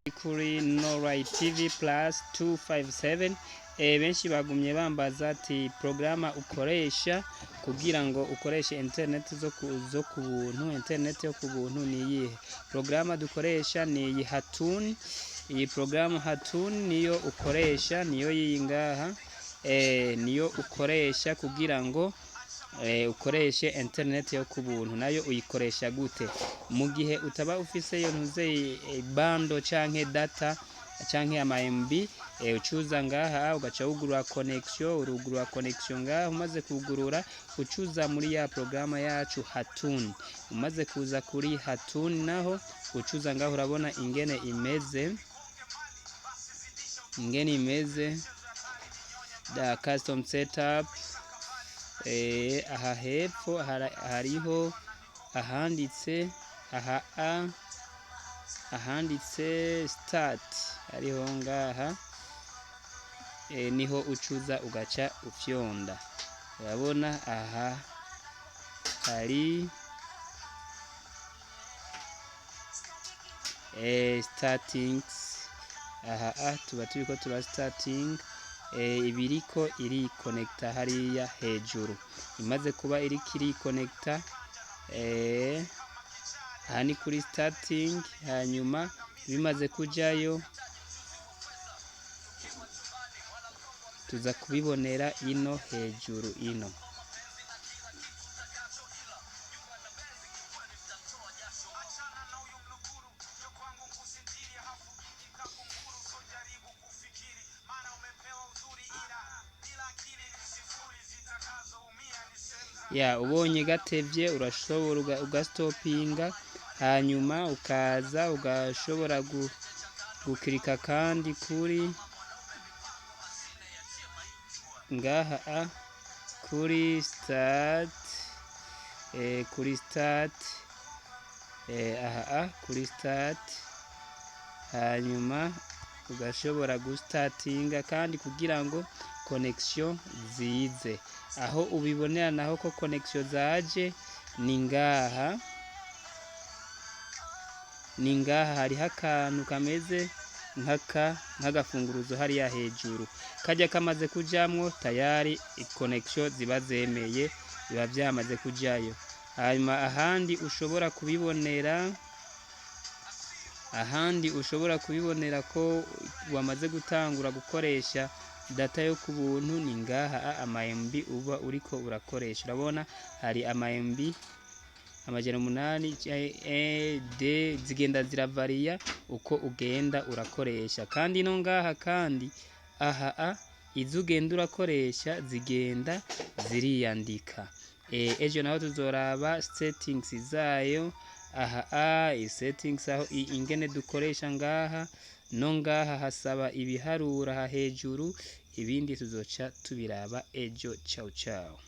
kuri Norway TV plus 257. Benshi bagumye bambaza ati programa ukoresha kugira ngo ukoreshe internet zo ku buntu, internet yo ku buntu ni iyihe? Programa dukoresha ni iyi Hatun. Iyi programa Hatun niyo ukoresha, niyo yingaha, niyo ukoresha kugira ngo ukoreshe internet yo ku buntu. Nayo uyikoresha gute? Mu gihe utaba ufise yo ntuze bando canke data canke ama MB, ucuza ngaha ugaca ugurura connection ngaha. Umaze kugurura ucuza muri ya programa yacu Hatun. Umaze kuza kuri Hatun naho ucuza ngaho, urabona ingene imeze da custom setup. Aha hepfo hariho ahanditse start, hariho ngaha, niho ucuza ugaca ufyonda. Urabona aha hari startings. Aha tuba turiko tura starting, ibiriko iri connecta hariya hejuru. Imaze kuba iri connecta, aha ni kuri starting. Hanyuma bimaze kujayo tuza kubibonera ino hejuru ino. Ubonye gatevye urashobora ugastopinga, hanyuma ukaza ugashobora gukirika kandi kuri ngaha kuri start, kuri start, kuri start. Hanyuma ugashobora gustartinga kandi kugira ngo connection zize. Aho ubibonera naho ko connection zaje ni ngaha hariho akantu kameze nk'agafunguruzo hariya hejuru. Kajya kamaze kujamwo tayari connection ziba zemeye, biba byamaze kujayo. Hanyuma ahandi ushobora kubibonera ko wamaze gutangura gukoresha data yo ku buntu ni ngaha ama MB uba uriko urakoresha. Urabona hari ama MB 800 zigenda ziravariya uko ugenda urakoresha. Kandi no ngaha kandi izo ugenda urakoresha zigenda ziriyandika. Ejo naho tuzoraba settings zayo. Settings aho ingene dukoresha ngaha no ngaha hasaba ibiharura hejuru. Ibindi tuzoca tubiraba ejo. Ciao.